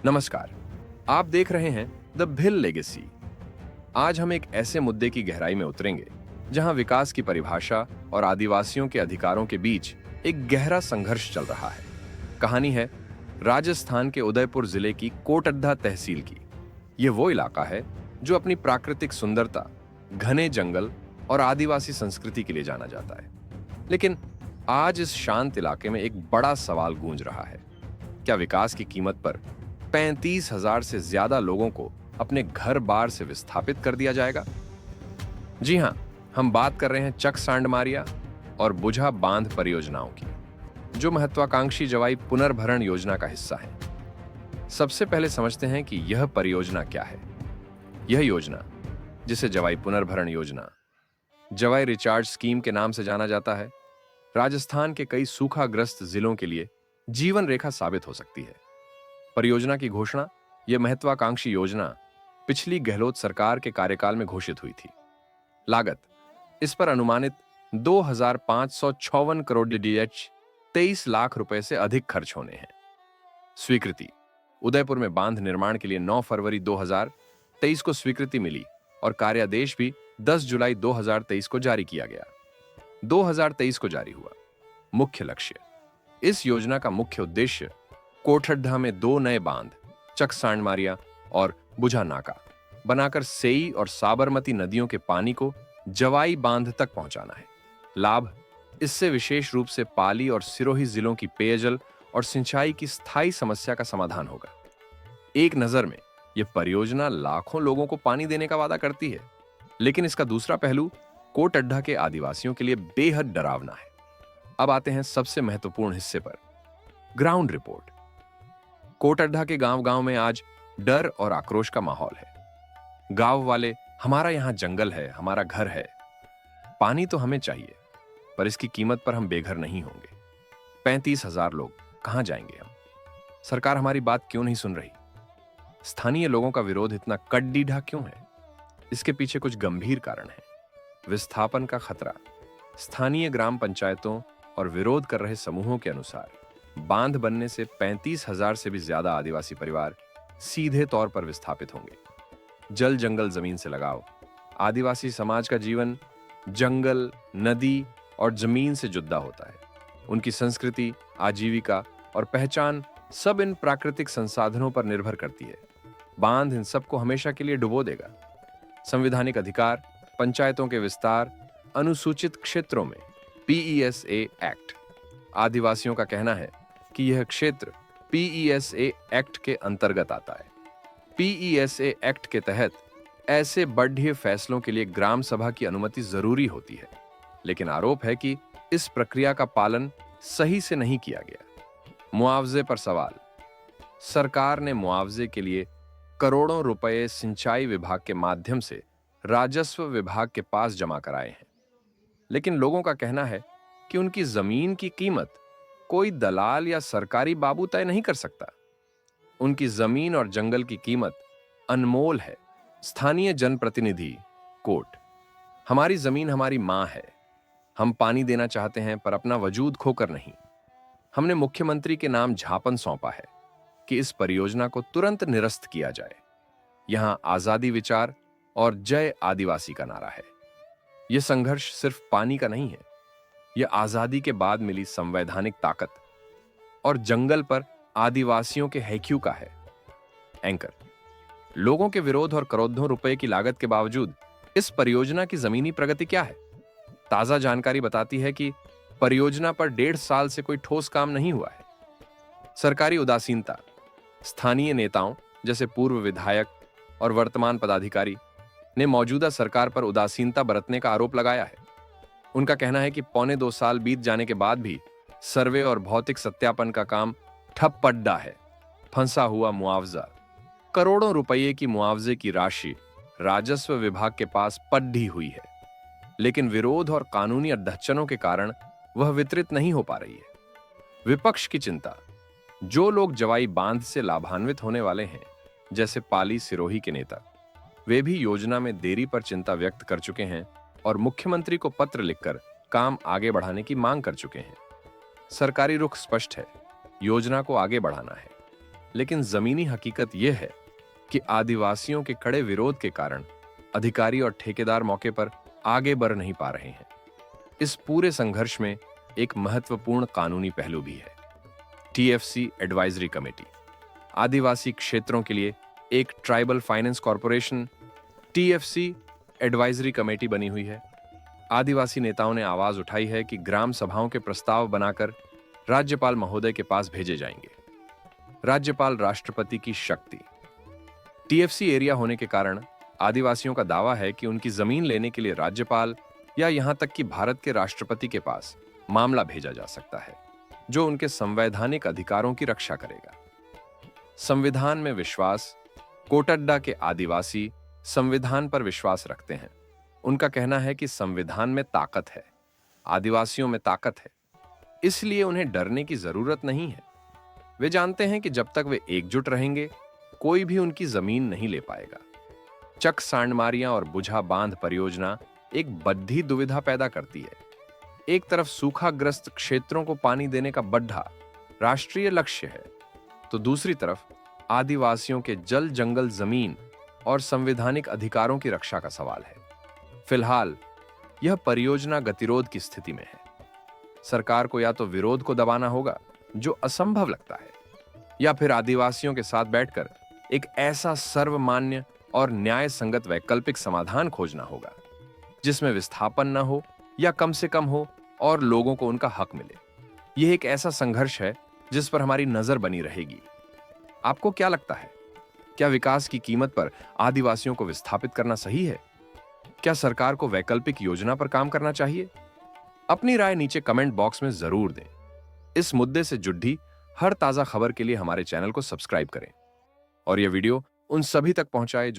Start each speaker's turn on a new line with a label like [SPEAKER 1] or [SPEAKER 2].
[SPEAKER 1] नमस्कार। आप देख रहे हैं द भिल लेगेसी। आज हम एक ऐसे मुद्दे की गहराई में उतरेंगे जहां विकास की परिभाषा और आदिवासियों के अधिकारों के बीच एक गहरा संघर्ष चल रहा है। कहानी है राजस्थान के उदयपुर जिले की कोटद्धा तहसील की। यह वो इलाका है जो अपनी प्राकृतिक सुंदरता, घने जंगल और आदिवासी संस्कृति के लिए जाना जाता है। लेकिन आज इस शांत इलाके में एक बड़ा सवाल गूंज रहा है। क्या विकास की कीमत पर 35,000 से ज्यादा लोगों को अपने घर बार से विस्थापित कर दिया जाएगा? जी हां, हम बात कर रहे हैं चक सांडमारिया और बुझा बांध परियोजनाओं की, जो महत्वाकांक्षी जवाई पुनर्भरण योजना का हिस्सा है। सबसे पहले समझते हैं कि यह परियोजना क्या है। यह योजना, जिसे जवाई पुनर्भरण योजना, जवाई रिचार्ज स्कीम के नाम से जाना जाता है, राजस्थान के कई सूखाग्रस्त जिलों के लिए जीवन रेखा साबित हो सकती है। परियोजना की घोषणा, यह महत्वाकांक्षी योजना पिछली गहलोत सरकार के कार्यकाल में घोषित हुई थी। लागत, इस पर अनुमानित 2,556 करोड़ DH 23 लाख रुपए से अधिक खर्च होने हैं। स्वीकृति, उदयपुर में बांध निर्माण के लिए 9 फरवरी 2023 को स्वीकृति मिली और कार्यादेश भी 10 जुलाई 2023 को जारी किया गया। 2023 को जारी हुआ। मुख्य लक्ष्य, इस योजना का मुख्य उद्देश्य कोठड्ढा में 2 नए बांध, चक सांडमारिया और बुझा नाका, बनाकर सेई और साबरमती नदियों के पानी को जवाई बांध तक पहुंचाना है। लाभ, इससे विशेष रूप से पाली और सिरोही जिलों की पेयजल और सिंचाई की स्थायी समस्या का समाधान होगा। एक नजर में यह परियोजना लाखों लोगों को पानी देने का वादा करती है, लेकिन इसका दूसरा पहलू कोटड्ढा के आदिवासियों के लिए बेहद डरावना है। अब आते हैं सबसे महत्वपूर्ण हिस्से पर, ग्राउंड रिपोर्ट। कोटड्ढा के गांव-गांव में आज डर और आक्रोश का माहौल है। गांव वाले, हमारा यहां जंगल है, हमारा घर है, पानी तो हमें चाहिए, पर इसकी कीमत पर हम बेघर नहीं होंगे। 35,000 लोग कहां जाएंगे हम? सरकार हमारी बात क्यों नहीं सुन रही? स्थानीय लोगों का विरोध इतना कड्डीढा क्यों है? इसके पीछे कुछ गंभीर कारण है। विस्थापन का खतरा। स्थानीय ग्राम पंचायतों और विरोध कर रहे समूहों के अनुसार बांध बनने से 35,000 से भी ज्यादा आदिवासी परिवार सीधे तौर पर विस्थापित होंगे। जल जंगल जमीन से लगाव। आदिवासी समाज का जीवन जंगल, नदी और जमीन से जुड़ा होता है। उनकी संस्कृति, आजीविका और पहचान सब इन प्राकृतिक संसाधनों पर निर्भर करती है। बांध इन सबको हमेशा के लिए डुबो देगा। संवैधानिक अधिकार, पंचायतों के विस्तार, अनुसूचित क्षेत्रों में PESA एक्ट। आदिवासियों का कहना है कि यह क्षेत्र PESA एक्ट के अंतर्गत आता है। PESA एक्ट के तहत ऐसे बढ़िए फैसलों के लिए ग्राम सभा की अनुमति जरूरी होती है, लेकिन आरोप है कि इस प्रक्रिया का पालन सही से नहीं किया गया। मुआवजे पर सवाल। सरकार ने मुआवजे के लिए करोड़ों रुपए सिंचाई विभाग के माध्यम से राजस्व विभाग के पास जमा कराए हैं, लेकिन लोगों का कहना है कि उनकी जमीन की कीमत कोई दलाल या सरकारी बाबू तय नहीं कर सकता। उनकी जमीन और जंगल की कीमत अनमोल है। स्थानीय जनप्रतिनिधि, कोट, हमारी जमीन हमारी मां है। हम पानी देना चाहते हैं, पर अपना वजूद खोकर नहीं। हमने मुख्यमंत्री के नाम झापन सौंपा है कि इस परियोजना को तुरंत निरस्त किया जाए। यहां आजादी विचार और जय आदिवासी का नारा है। यह संघर्ष सिर्फ पानी का नहीं है, यह आजादी के बाद मिली संवैधानिक ताकत और जंगल पर आदिवासियों के हैक्यू का है। एंकर, लोगों के विरोध और करोड़ों रुपए की लागत के बावजूद इस परियोजना की जमीनी प्रगति क्या है? ताजा जानकारी बताती है कि परियोजना पर 1.5 साल से कोई ठोस काम नहीं हुआ है। सरकारी उदासीनता। स्थानीय नेताओं जैसे पूर्व विधायक और वर्तमान पदाधिकारी ने मौजूदा सरकार पर उदासीनता बरतने का आरोप लगाया है। उनका कहना है कि 1.25 साल बीत जाने के बाद भी सर्वे और भौतिक सत्यापन का काम ठप पड्डा है। फंसा हुआ मुआवजा। करोड़ों रुपये की मुआवजे की राशि राजस्व विभाग के पास पड्डी हुई है, लेकिन विरोध और कानूनी अड़चनों के कारण वह वितरित नहीं हो पा रही है। विपक्ष की चिंता। जो लोग जवाई बांध से लाभान्वित होने वाले हैं, जैसे पाली सिरोही के नेता, वे भी योजना में देरी पर चिंता व्यक्त कर चुके हैं और मुख्यमंत्री को पत्र लिखकर काम आगे बढ़ाने की मांग कर चुके हैं। सरकारी रुख स्पष्ट है, योजना को आगे बढ़ाना है। लेकिन जमीनी हकीकत यह है कि आदिवासियों के कड़े विरोध के कारण अधिकारी और ठेकेदार मौके पर आगे बढ़ नहीं पा रहे हैं। इस पूरे संघर्ष में एक महत्वपूर्ण कानूनी पहलू भी है। टीएफसी एडवाइजरी कमेटी, आदिवासी क्षेत्रों के लिए एक tribal finance corporation TFC advisory committee बनी हुई है। आदिवासी नेताओं ने आवाज उठाई है कि ग्राम सभाओं के प्रस्ताव बनाकर राज्यपाल महोदय के पास भेजे जाएंगे। राज्यपाल राष्ट्रपति की शक्ति। टीएफसी एरिया होने के कारण आदिवासियों का दावा है कि उनकी जमीन लेने के लिए राज्यपाल या यहां तक कि भारत के राष्ट्रपति के पास मामला भेजा जा सकता है, जो उनके संवैधानिक अधिकारों की रक्षा करेगा। संविधान में विश्वास। कोटड्डा के आदिवासी संविधान पर विश्वास रखते हैं। उनका कहना है कि संविधान में ताकत है, आदिवासियों में ताकत है, इसलिए उन्हें डरने की जरूरत नहीं है। वे जानते हैं कि जब तक वे एकजुट रहेंगे, कोई भी उनकी जमीन नहीं ले पाएगा। चक सांडमारियां और बुझा बांध परियोजना एक बद्धी दुविधा पैदा करती है। एक तरफ सूखाग्रस्त क्षेत्रों को पानी देने का बड्ढा राष्ट्रीय लक्ष्य है, तो दूसरी तरफ आदिवासियों के जल, जंगल, जमीन और संवैधानिक अधिकारों की रक्षा का सवाल है। फिलहाल यह परियोजना गतिरोध की स्थिति में है। सरकार को या तो विरोध को दबाना होगा, जो असंभव लगता है, या फिर आदिवासियों के साथ बैठकर एक ऐसा सर्वमान्य और न्याय संगत वैकल्पिक समाधान खोजना होगा जिसमें विस्थापन न हो या कम से कम हो और लोगों को उनका हक मिले। यह एक ऐसा संघर्ष है जिस पर हमारी नजर बनी रहेगी। आपको क्या लगता है? क्या विकास की कीमत पर आदिवासियों को विस्थापित करना सही है? क्या सरकार को वैकल्पिक योजना पर काम करना चाहिए? अपनी राय नीचे कमेंट बॉक्स में जरूर दें। इस मुद्दे से जुड़ी हर ताजा खबर के लिए हमारे चैनल को सब्सक्राइब करें और यह वीडियो उन सभी तक पहुंचाएं जो